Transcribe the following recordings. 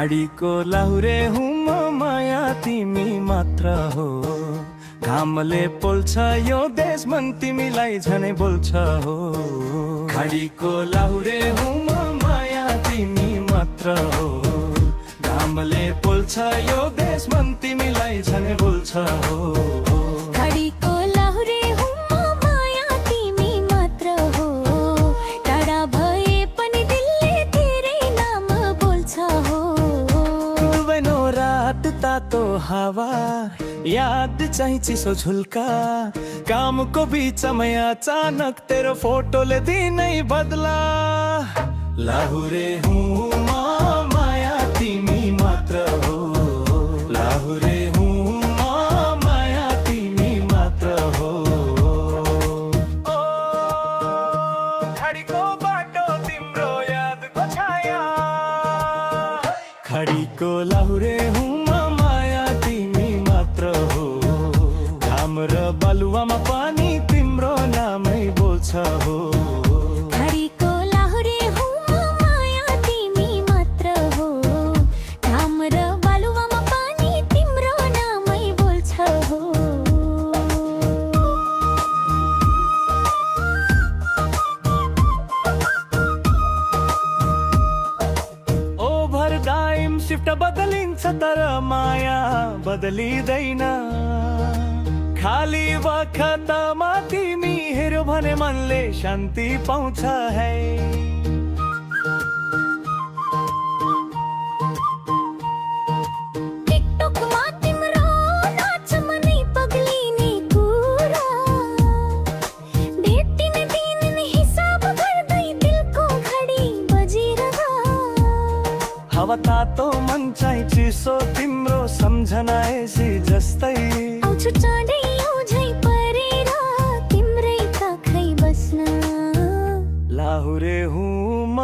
खाडीको लाहुरे हुँ म माया तिमी मात्र हो घामले पोल्छ यो देश मन तिमीलाई झनै बोल्छ हो खाडीको लाहुरे हुँ म माया तिमी मात्र हो घामले पोल्छ यो देश मन तिमीलाई झनै बोल्छ हो खाडीको लाहुरे हुँ म माया तिमी मात्र हो टाढा भए पनि दिलले तेरै नाम बोल्छ हो डुबैनो रात तातो हावा याद चाहिँ चिसो झुल्का कामको बिचमै अचानक तेरो फोटोले दिनै बदला लाहुरे हुँ म माया तिमी मात्र हो लाहुरे हुँ म माया तिमी मात्र हो खाडीको बाटो तिम्रो यादको छाया खाडीको लाहुरे हुँ म माया तिमी मात्र हो घाम र बालुवामा पानी तिम्रो नामै बोल्छ हो खाडीको लाहुरे हुँ म माया तिमी मात्र हो घाम र बालुवामा पानी तिम्रो नामै बोल्छ हो ओभर टाइम शिफ्ट बदलिन्छ तर माया बदलिँदैन खाली वखतमा तिमी हेर्यो भने मनले शान्ति पाउँछ है टिकटकमा तिम्रो नाच मनै पग्लिने कुरा भेटिने दिन हिसाब गर्दै दिलको घडी बजिरह हावा तातो मन चाहिँ चिसो तिम्रो सम्झना एसी जस्तै आउँछु चाँडै आउँझै परेर तिम्रै काखै बस्न लाहुरे हुँ म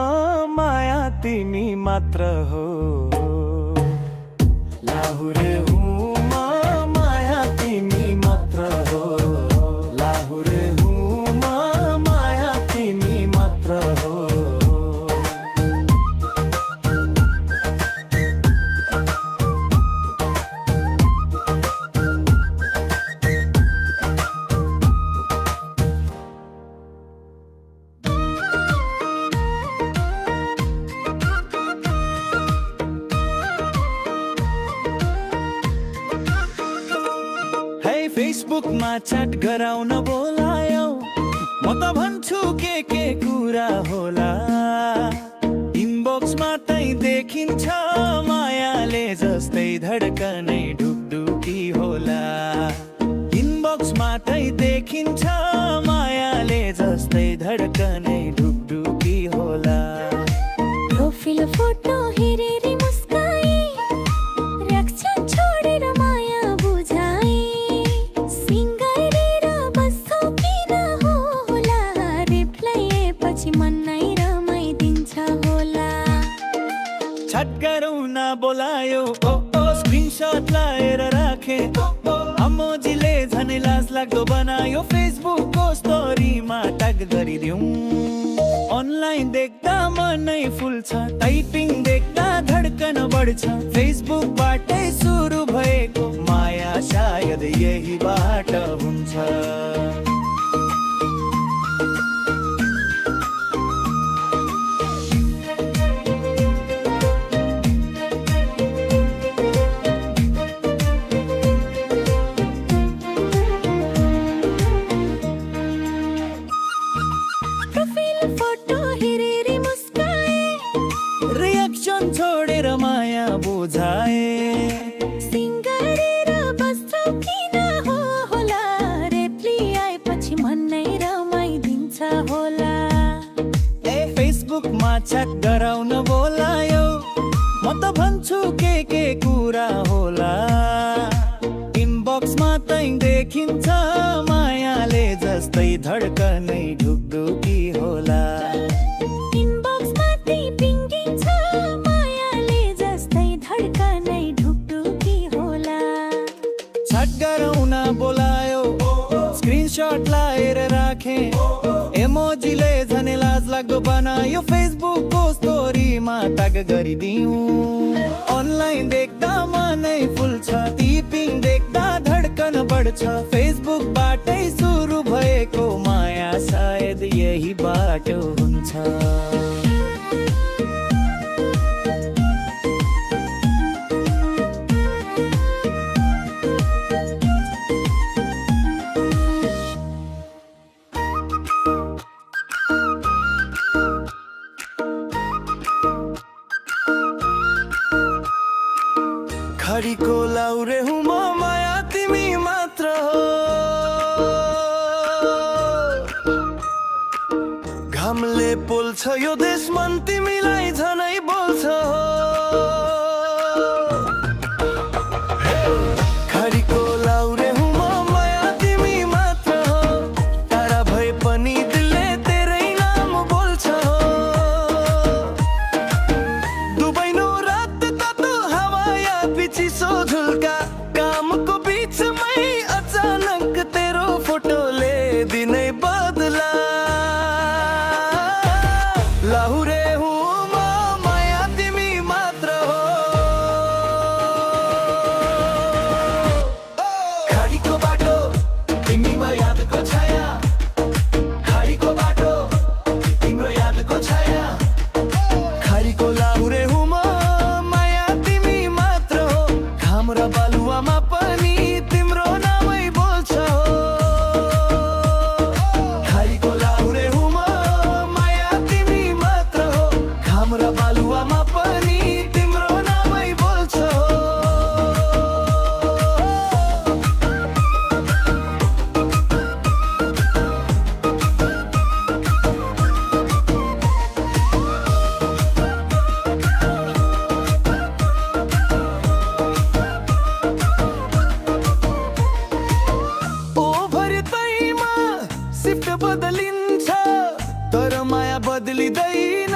माया तिमी मात्र हो लाहुरे हुँ म माया तिमी मात्र हो लाहुरे हुँ म माया तिमी मात्र हो फेसबुकमा च्याट गराउन बोलायौ म त भन्छु के कुरा होला इनबक्समा तै देखिन्छ मायाले जस्तै धड्कनै ढुकढुकी होला इनबक्समा तै देखिन्छ मायाले जस्तै धड्कनै ढुकढुकी होला प्रोफाइल फोटो हेरेर मुस्काए रक्षा छोडेर माया बुझाए सिंगारेर बस्छौ किन होला रिप्लाई पछि मन नै रमाइदिन्छ होला छट गरौँ बोलायो स्क्रिनशट लाएर राखे अमोजीले झनै लाज लाग्दो बनायो फेसबुकको स्टोरीमा ट्याग गरिदिउँ अनलाइन देख्दा मनै फुल्छ टाइपिङ देख्दा धड्कन बढ्छ फेसबुकबाटै सुरु भएको माया सायद यहीबाट हुन्छ छोडेर माया बुझाए सिंगारेर बस्छौ किन होला रिप्लाई आएपछि मन नै रमाइदिन्छ होला फेसबुकमा च्याट गराउन बोलायो म त भन्छु के कुरा होला इनबक्समा तै देखिन्छ मायाले जस्तै धड्कनै ढुकढुकी होला गराउन बोलायो स्क्रिनशट लाएर राखे एमोजीले झनै लाज लाग्दो बनायो फेसबुकको स्टोरीमा ट्याग गरिदिऊ। अनलाइन देख्दा मनै फुल्छ, टिपिङ देख्दा धड्कन बढ्छ। फेसबुकबाटै सुरु भएको माया सायद यही बाटो हुन्छ। घडीको लाउरे हुँ म, माया तिमी मात्र हो। घामले पोल्छ यो देश, मन तिमीलाई झनै बोल्छ हो। घडीको लाउरे हुँ म, माया तिमी मात्र हो। टाढा भए पनि दिलले तेरै नाम बोल्छ हो। दुबैनो रात तातो हावा या चिसो झुल्का, कामको बीचमै अचानक तेरो फोटोले दिनै बदला। लाहुरे हुँ म, माया तिमी मात्र हो। घडीको बाटो तिमीमा यादको छाया, घडीको बाटो तिम्रो यादको छाया। घडीको लाहुरे हुँ म, माया तिमी मात्र हो। घाम र बालुवामा पनि तिम्रो नामै बोल्छ हो। घडीको लाहुरे हुँ म, माया तिमी मात्र हो। घाम र बालुवामा पनि तिम्रो नामै बोल्छ हो। सिफ्ट बदलिन्छ तर माया बदलिँदैन।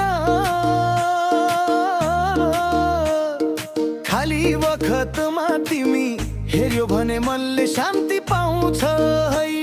खाली वखतमा तिमी हेर्यो भने मनले शान्ति पाउँछ है।